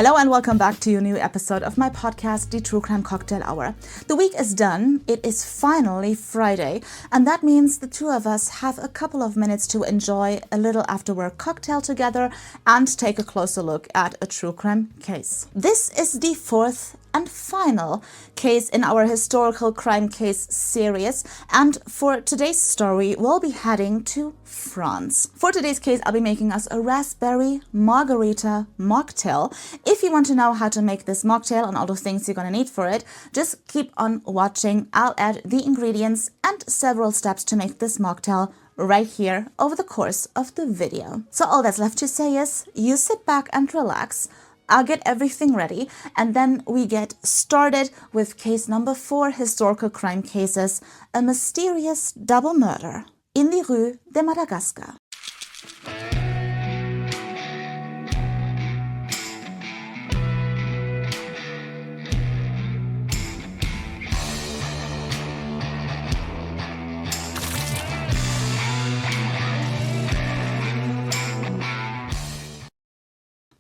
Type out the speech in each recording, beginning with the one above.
Hello and welcome back to a new episode of my podcast, The True Crime Cocktail Hour. The week is done, it is finally Friday, and that means the two of us have a couple of minutes to enjoy a little after-work cocktail together and take a closer look at a true crime case. This is the fourth and final case in our historical crime case series, and for today's story we'll be heading to France. For today's case I'll be making us a raspberry Margarita mocktail. If you want to know how to make this mocktail and all the things you're gonna need for it, just keep on watching. I'll add the ingredients and several steps to make this mocktail right here over the course of the video. So all that's left to say is you sit back and relax. I'll get everything ready, and then we get started with case number 4, historical crime cases, a mysterious double murder in the Rue de Madagascar.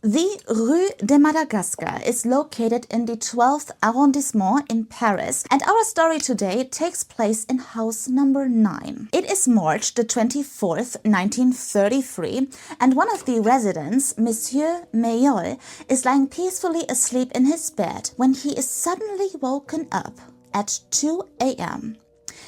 The Rue de Madagascar is located in the 12th arrondissement in Paris, and our story today takes place in house number 9. It is March the 24th, 1933, and one of the residents, Monsieur Mayeul, is lying peacefully asleep in his bed when he is suddenly woken up at 2 a.m.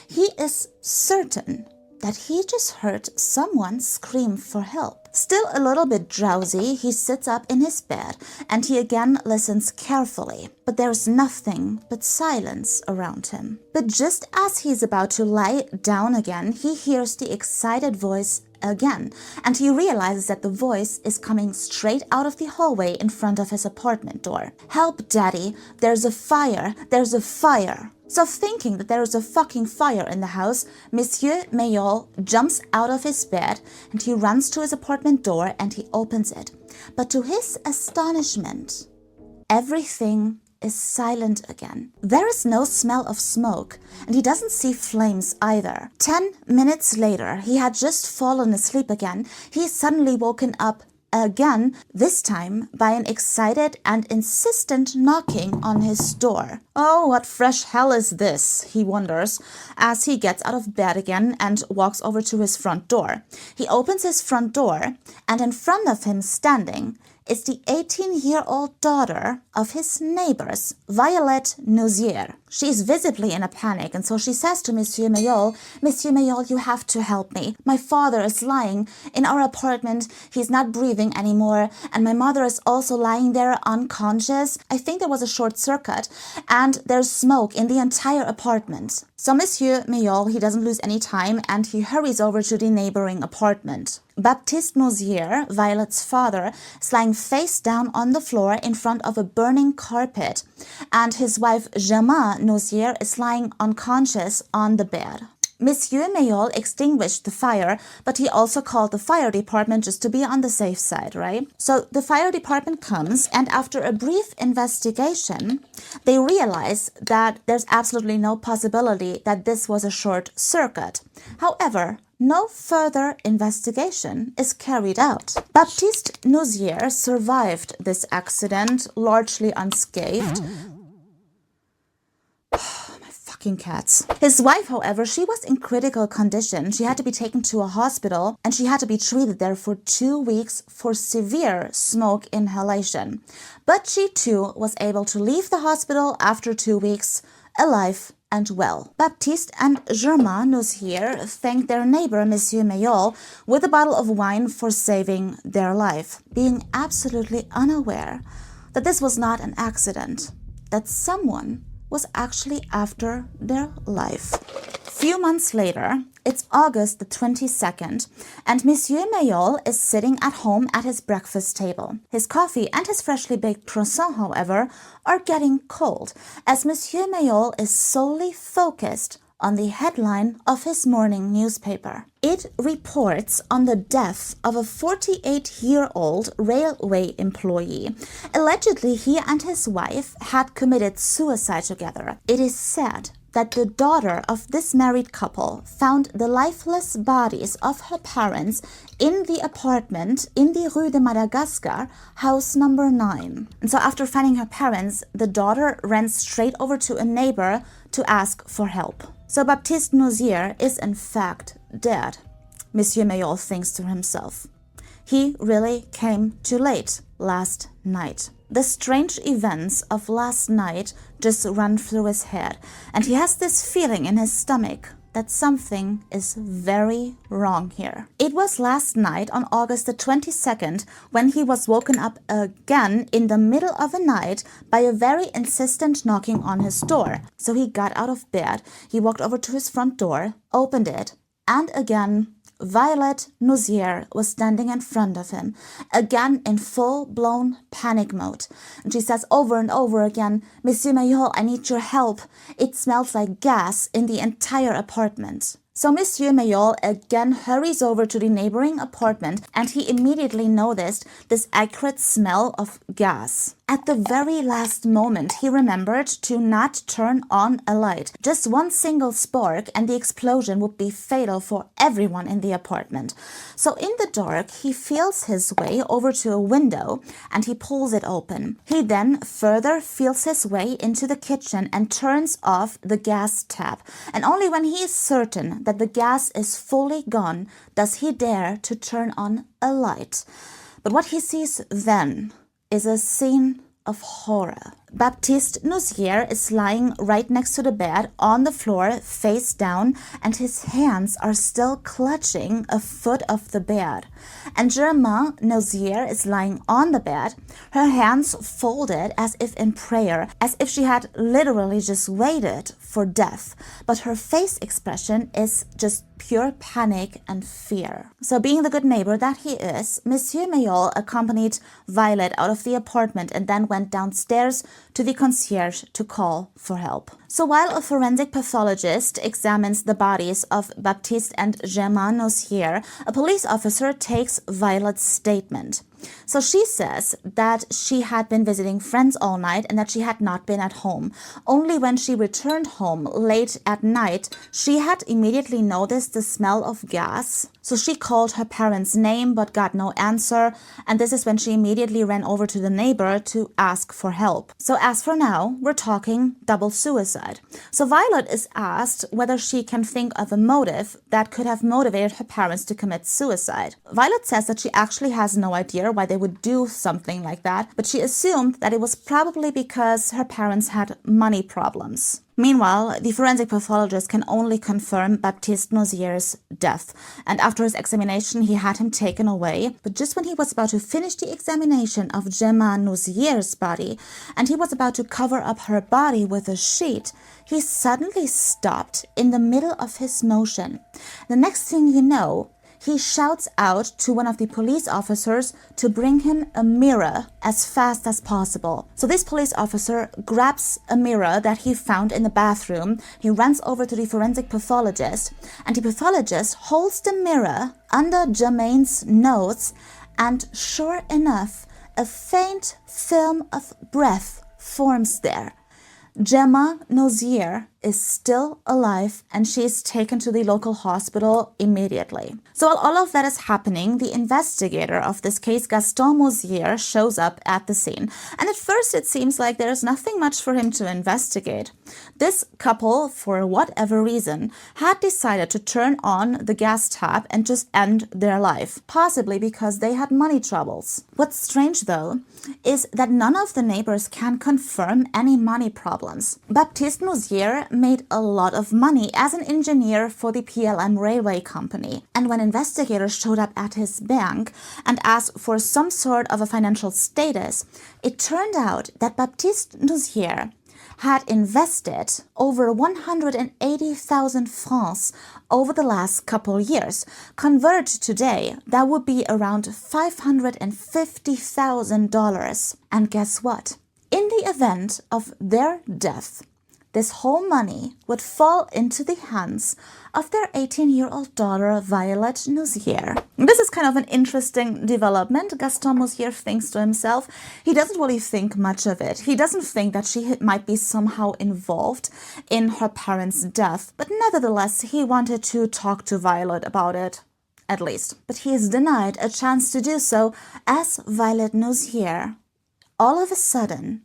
He is certain that he just heard someone scream for help. Still a little bit drowsy, he sits up in his bed and he again listens carefully, but there's nothing but silence around him. But just as he's about to lie down again, he hears the excited voice again, and he realizes that the voice is coming straight out of the hallway in front of his apartment door. "Help, Daddy, there's a fire, there's a fire." So thinking that there is a fucking fire in the house, Monsieur Mayeul jumps out of his bed and he runs to his apartment door and he opens it. But to his astonishment, everything is silent again. There is no smell of smoke, and he doesn't see flames either. 10 minutes later, he had just fallen asleep again. He is suddenly woken up again, this time by an excited and insistent knocking on his door. Oh, what fresh hell is this? He wonders as he gets out of bed again and walks over to his front door. He opens his front door, and in front of him standing is the 18-year-old daughter of his neighbors, Violette Noziere. She is visibly in a panic, and so she says to Monsieur Mayeul, "Monsieur Mayeul, you have to help me. My father is lying in our apartment. He's not breathing anymore, and my mother is also lying there unconscious. I think there was a short circuit, and there's smoke in the entire apartment." So Monsieur Mayeul, he doesn't lose any time, and he hurries over to the neighboring apartment. Baptiste Noziere, Violette's father, is lying face down on the floor in front of a burning carpet, and his wife Germaine Noziere is lying unconscious on the bed. Monsieur Mayeul extinguished the fire, but he also called the fire department just to be on the safe side, right? So the fire department comes, and after a brief investigation, they realize that there's absolutely no possibility that this was a short circuit. However, no further investigation is carried out. Baptiste Noziere survived this accident largely unscathed. Cats. His wife, however, she was in critical condition. She had to be taken to a hospital and she had to be treated there for 2 weeks for severe smoke inhalation. But she too was able to leave the hospital after 2 weeks, alive and well. Baptiste and Germaine Noziere thanked their neighbor, Monsieur Mayeul, with a bottle of wine for saving their life, being absolutely unaware that this was not an accident, that someone was actually after their life. Few months later, it's August the 22nd, and Monsieur Mayeul is sitting at home at his breakfast table. His coffee and his freshly baked croissant, however, are getting cold, as Monsieur Mayeul is solely focused on the headline of his morning newspaper. It reports on the death of a 48-year-old railway employee. Allegedly, he and his wife had committed suicide together. It is said that the daughter of this married couple found the lifeless bodies of her parents in the apartment in the Rue de Madagascar, house number 9. And so after finding her parents, the daughter ran straight over to a neighbor to ask for help. So Baptiste Noziere is in fact dead, Monsieur Mayeul thinks to himself. He really came too late last night. The strange events of last night just run through his head, and he has this feeling in his stomach that something is very wrong here. It was last night on August the 22nd when he was woken up again in the middle of the night by a very insistent knocking on his door. So he got out of bed, he walked over to his front door, opened it, and again, Violette Noziere was standing in front of him, again in full-blown panic mode. And she says over and over again, "Monsieur Mayeul, I need your help. It smells like gas in the entire apartment." So Monsieur Mayeul again hurries over to the neighboring apartment, and he immediately noticed this acrid smell of gas. At the very last moment, he remembered to not turn on a light. Just one single spark and the explosion would be fatal for everyone in the apartment. So in the dark, he feels his way over to a window and he pulls it open. He then further feels his way into the kitchen and turns off the gas tap. And only when he is certain that the gas is fully gone does he dare to turn on a light. But what he sees then is a scene of horror. Baptiste Noziere is lying right next to the bed on the floor, face down, and his hands are still clutching a foot of the bed. And Germaine Noziere is lying on the bed, her hands folded as if in prayer, as if she had literally just waited for death. But her face expression is just pure panic and fear. So being the good neighbor that he is, Monsieur Mayeul accompanied Violette out of the apartment and then went downstairs to the concierge to call for help. So while a forensic pathologist examines the bodies of Baptiste and Germaine Noziere, a police officer takes Violette's statement. So she says that she had been visiting friends all night and that she had not been at home. Only when she returned home late at night, she had immediately noticed the smell of gas. So she called her parents' name but got no answer, and this is when she immediately ran over to the neighbor to ask for help. So as for now, we're talking double suicide. So Violet is asked whether she can think of a motive that could have motivated her parents to commit suicide. Violet says that she actually has no idea why they would do something like that, but she assumed that it was probably because her parents had money problems. Meanwhile, the forensic pathologist can only confirm Baptiste Noziere's death, and after his examination, he had him taken away. But just when he was about to finish the examination of Germaine Noziere's body, and he was about to cover up her body with a sheet, he suddenly stopped in the middle of his motion. The next thing you know, he shouts out to one of the police officers to bring him a mirror as fast as possible. So this police officer grabs a mirror that he found in the bathroom. He runs over to the forensic pathologist, and the pathologist holds the mirror under Germaine's nose, and sure enough, a faint film of breath forms there. Germaine Noziere is still alive, and she is taken to the local hospital immediately. So while all of that is happening, the investigator of this case, Gaston Moziere, shows up at the scene. And at first it seems like there's nothing much for him to investigate. This couple, for whatever reason, had decided to turn on the gas tap and just end their life, possibly because they had money troubles. What's strange though is that none of the neighbors can confirm any money problems. Baptiste Noziere made a lot of money as an engineer for the PLM railway company. And when investigators showed up at his bank and asked for some sort of a financial status, it turned out that Baptiste Noziere had invested over 180,000 francs over the last couple years. Converted today, that would be around $550,000. And guess what? In the event of their death, this whole money would fall into the hands of their 18-year-old daughter, Violette Noziere. This is kind of an interesting development. Gaston Noziere thinks to himself. He doesn't really think much of it. He doesn't think that she might be somehow involved in her parents' death, but nevertheless, he wanted to talk to Violette about it, at least. But he is denied a chance to do so as Violette Noziere, all of a sudden,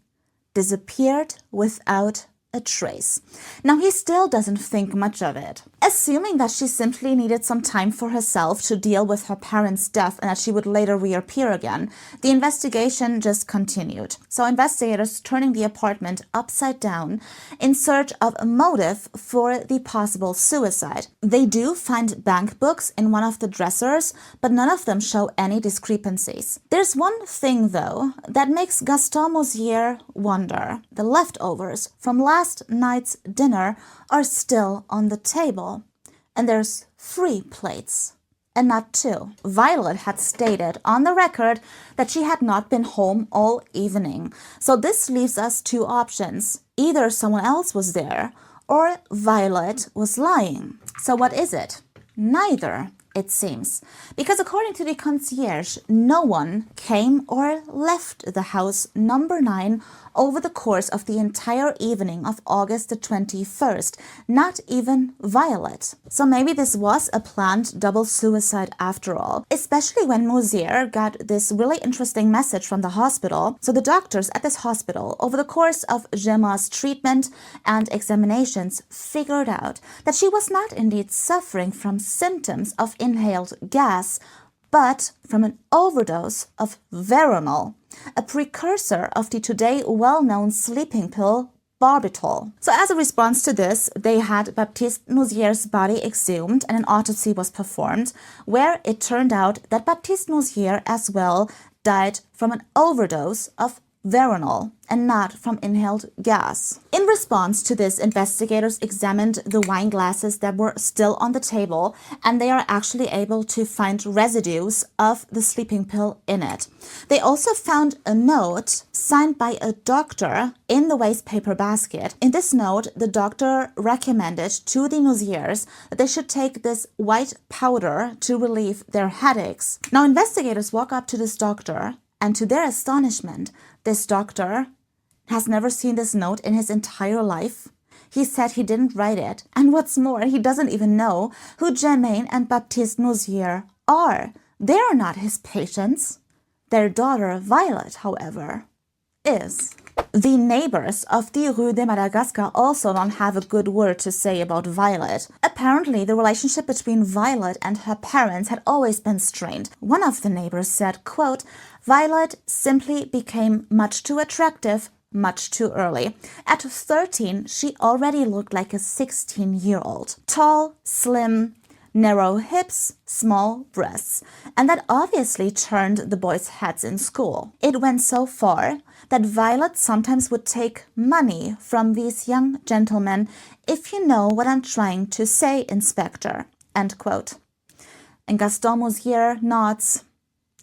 disappeared without a trace. Now, he still doesn't think much of it. Assuming that she simply needed some time for herself to deal with her parents' death and that she would later reappear again, the investigation just continued. So investigators turning the apartment upside down in search of a motive for the possible suicide. They do find bank books in one of the dressers, but none of them show any discrepancies. There's one thing, though, that makes Gaston Noziere wonder. The leftovers from last night's dinner are still on the table, and there's 3 plates and not 2. Violette had stated on the record that she had not been home all evening, so this leaves us 2 options. Either someone else was there or Violette was lying. So what is it? Neither, it seems, because according to the concierge, no one came or left the house number 9 over the course of the entire evening of August the 21st, not even Violette. So maybe this was a planned double suicide after all, especially when Noziere got this really interesting message from the hospital. So the doctors at this hospital, over the course of Gemma's treatment and examinations, figured out that she was not indeed suffering from symptoms of inhaled gas, but from an overdose of Veronal, a precursor of the today well-known sleeping pill barbital. So as a response to this, they had Baptiste Noziere's body exhumed and an autopsy was performed, where it turned out that Baptiste Noziere as well died from an overdose of Veronal and not from inhaled gas. In response to this, investigators examined the wine glasses that were still on the table, and they are actually able to find residues of the sleeping pill in it. They also found a note signed by a doctor in the waste paper basket. In this note, the doctor recommended to the Nozieres that they should take this white powder to relieve their headaches. Now, investigators walk up to this doctor, and to their astonishment, this doctor has never seen this note in his entire life. He said he didn't write it. And what's more, he doesn't even know who Germaine and Baptiste Noziere are. They are not his patients. Their daughter, Violette, however, is. The neighbors of the Rue de Madagascar also don't have a good word to say about Violette. Apparently, the relationship between Violette and her parents had always been strained. One of the neighbors said, quote, "Violette simply became much too attractive much too early. At 13, she already looked like a 16-year-old. Tall, slim, narrow hips, small breasts, and that obviously turned the boys' heads in school. It went so far that Violette sometimes would take money from these young gentlemen, if you know what I'm trying to say, Inspector." End quote. And Gaston Noziere nods.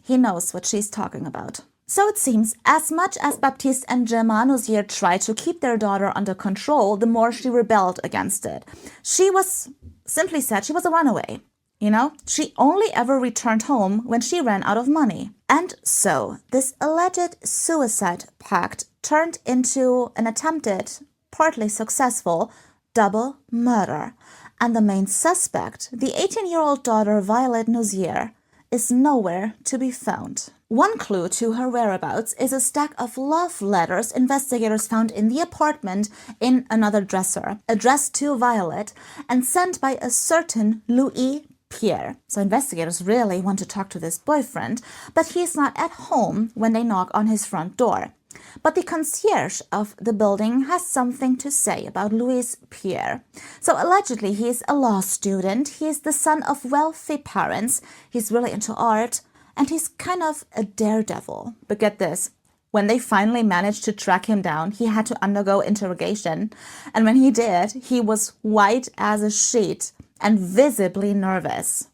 He knows what she's talking about. So it seems, as much as Baptiste and Gemma Noziere tried to keep their daughter under control, the more she rebelled against it. She was, simply said, she was a runaway. You know, she only ever returned home when she ran out of money. And so this alleged suicide pact turned into an attempted, partly successful, double murder. And the main suspect, the 18-year-old daughter Violette Noziere, is nowhere to be found. One clue to her whereabouts is a stack of love letters investigators found in the apartment in another dresser, addressed to Violette and sent by a certain Louis Pierre. So investigators really want to talk to this boyfriend, but he's not at home when they knock on his front door. But the concierge of the building has something to say about Louis Pierre. So allegedly he is a law student, he is the son of wealthy parents, he's really into art, and he's kind of a daredevil. But get this, when they finally managed to track him down, he had to undergo interrogation. And when he did, he was white as a sheet and visibly nervous.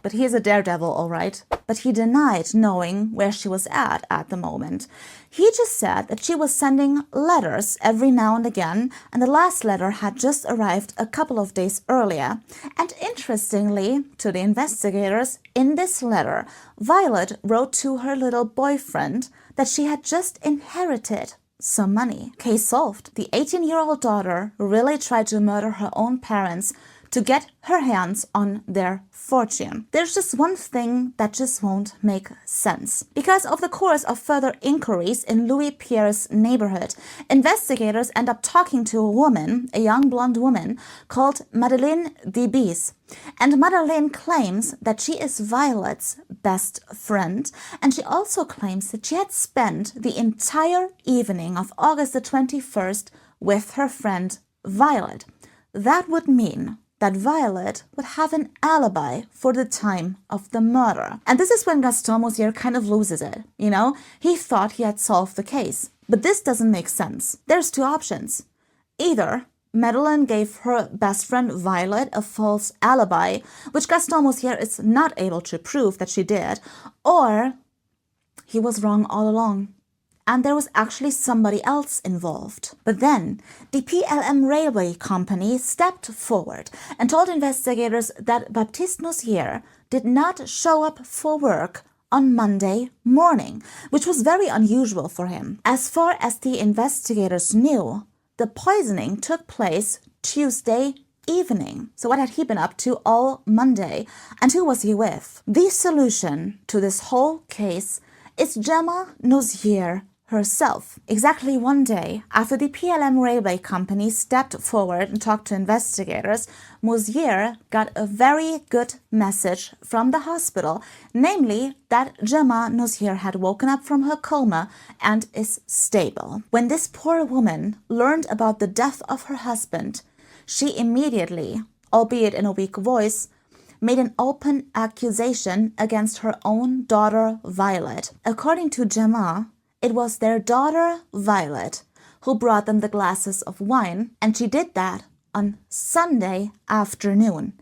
But he is a daredevil, all right. But he denied knowing where she was at the moment. He just said that she was sending letters every now and again, and the last letter had just arrived a couple of days earlier. And interestingly, to the investigators, in this letter, Violette wrote to her little boyfriend that she had just inherited some money. Case solved. The 18-year-old daughter really tried to murder her own parents to get her hands on their fortune. There's just one thing that just won't make sense. Because of the course of further inquiries in Louis Pierre's neighborhood, investigators end up talking to a woman, a young blonde woman, called Madeleine Debise. And Madeleine claims that she is Violette's best friend, and she also claims that she had spent the entire evening of August the 21st with her friend Violette. That would mean that Violette would have an alibi for the time of the murder. And this is when Gaston Noziere kind of loses it, you know? He thought he had solved the case. But this doesn't make sense. There's two options. Either Madeleine gave her best friend Violette a false alibi, which Gaston Noziere is not able to prove that she did, or he was wrong all along, and there was actually somebody else involved. But then, the PLM Railway Company stepped forward and told investigators that Baptiste Noziere did not show up for work on Monday morning, which was very unusual for him. As far as the investigators knew, the poisoning took place Tuesday evening. So what had he been up to all Monday, and who was he with? The solution to this whole case is Gemma Noziere herself. Exactly one day after the PLM Railway Company stepped forward and talked to investigators, Noziere got a very good message from the hospital, namely that Gemma Noziere had woken up from her coma and is stable. When this poor woman learned about the death of her husband, she immediately, albeit in a weak voice, made an open accusation against her own daughter Violette. According to Gemma, it was their daughter, Violette, who brought them the glasses of wine, and she did that on Sunday afternoon,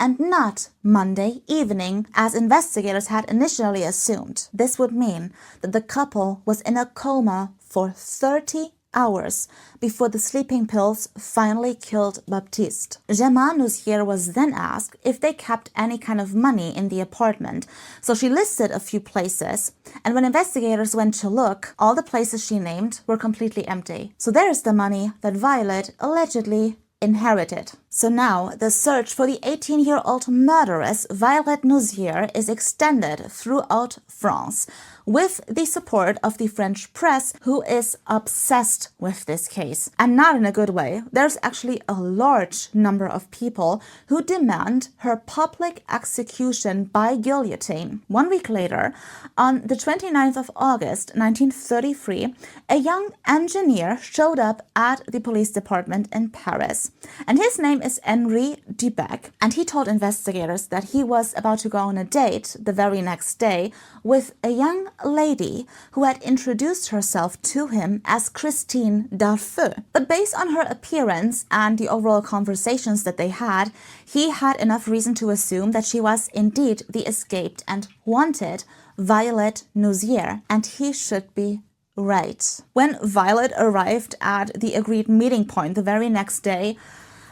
and not Monday evening, as investigators had initially assumed. This would mean that the couple was in a coma for 30 hours before the sleeping pills finally killed Baptiste. Gemma Noziere was then asked if they kept any kind of money in the apartment, so she listed a few places, and when investigators went to look, all the places she named were completely empty. So there's the money that Violette allegedly inherited. So now the search for the 18-year-old murderess Violette Noziere is extended throughout France, with the support of the French press, who is obsessed with this case. And not in a good way. There's actually a large number of people who demand her public execution by guillotine. 1 week later, on the 29th of August 1933, a young engineer showed up at the police department in Paris. And his name is Henri Dubec, and he told investigators that he was about to go on a date the very next day with a young lady who had introduced herself to him as Christine Darfeu. But based on her appearance and the overall conversations that they had, he had enough reason to assume that she was indeed the escaped and wanted Violette Noziere, and he should be right. When Violette arrived at the agreed meeting point the very next day,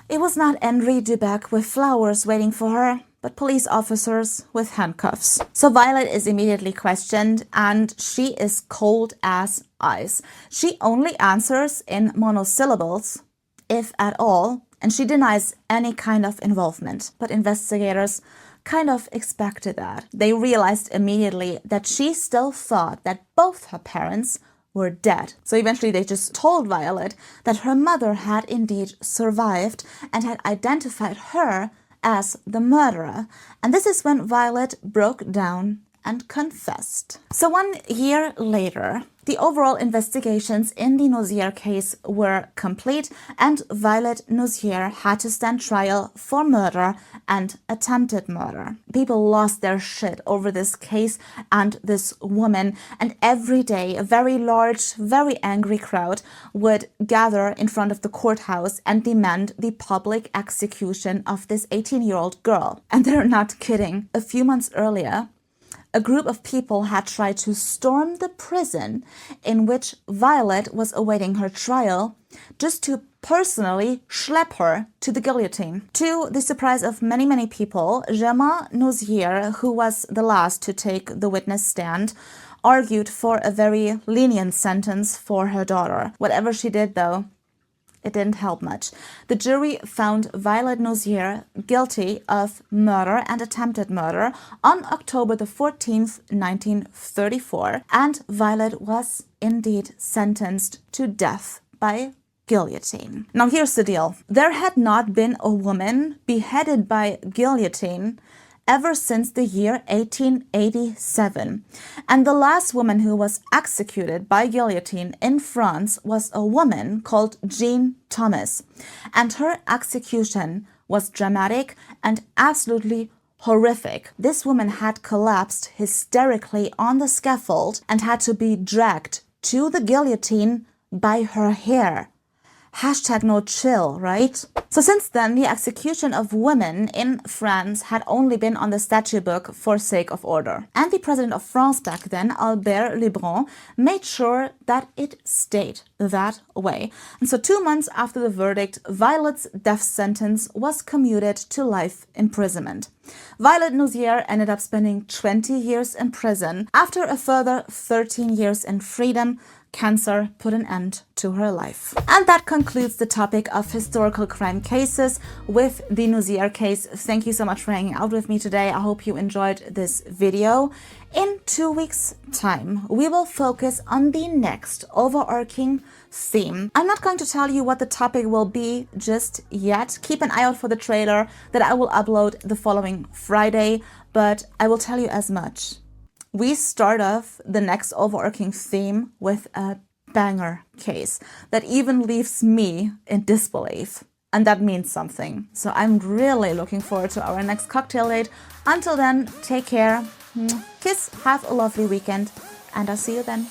it was not Henri Dubec with flowers waiting for her, but police officers with handcuffs. So Violette is immediately questioned, and she is cold as ice. She only answers in monosyllables, if at all, and she denies any kind of involvement. But investigators kind of expected that. They realized immediately that she still thought that both her parents were dead. So eventually they just told Violette that her mother had indeed survived and had identified her as the murderer. And this is when Violette broke down and confessed. So 1 year later, the overall investigations in the Noziere case were complete, and Violette Noziere had to stand trial for murder and attempted murder. People lost their shit over this case and this woman, and every day a very large, very angry crowd would gather in front of the courthouse and demand the public execution of this 18-year-old girl. And they're not kidding. A few months earlier, a group of people had tried to storm the prison in which Violette was awaiting her trial, just to personally schlep her to the guillotine. To the surprise of many, many people, Violette Noziere, who was the last to take the witness stand, argued for a very lenient sentence for her daughter. Whatever she did, though, it didn't help much. The jury found Violette Noziere guilty of murder and attempted murder on October the 14th, 1934, and Violette was indeed sentenced to death by guillotine. Now here's the deal. There had not been a woman beheaded by guillotine ever since the year 1887. And the last woman who was executed by guillotine in France was a woman called Jean Thomas. And her execution was dramatic and absolutely horrific. This woman had collapsed hysterically on the scaffold and had to be dragged to the guillotine by her hair. Hashtag no chill, right? So since then, the execution of women in France had only been on the statute book for sake of order. And the president of France back then, Albert Lebrun, made sure that it stayed that way. And so 2 months after the verdict, Violette's death sentence was commuted to life imprisonment. Violette Noziere ended up spending 20 years in prison. After a further 13 years in freedom, cancer put an end to her life. And that concludes the topic of historical crime cases with the Noziere case. Thank you so much for hanging out with me today. I hope you enjoyed this video. In 2 weeks' time, we will focus on the next overarching theme. I'm not going to tell you what the topic will be just yet. Keep an eye out for the trailer that I will upload the following Friday, but I will tell you as much. We start off the next overarching theme with a banger case that even leaves me in disbelief. And that means something. So I'm really looking forward to our next cocktail date. Until then, take care, kiss, have a lovely weekend, and I'll see you then.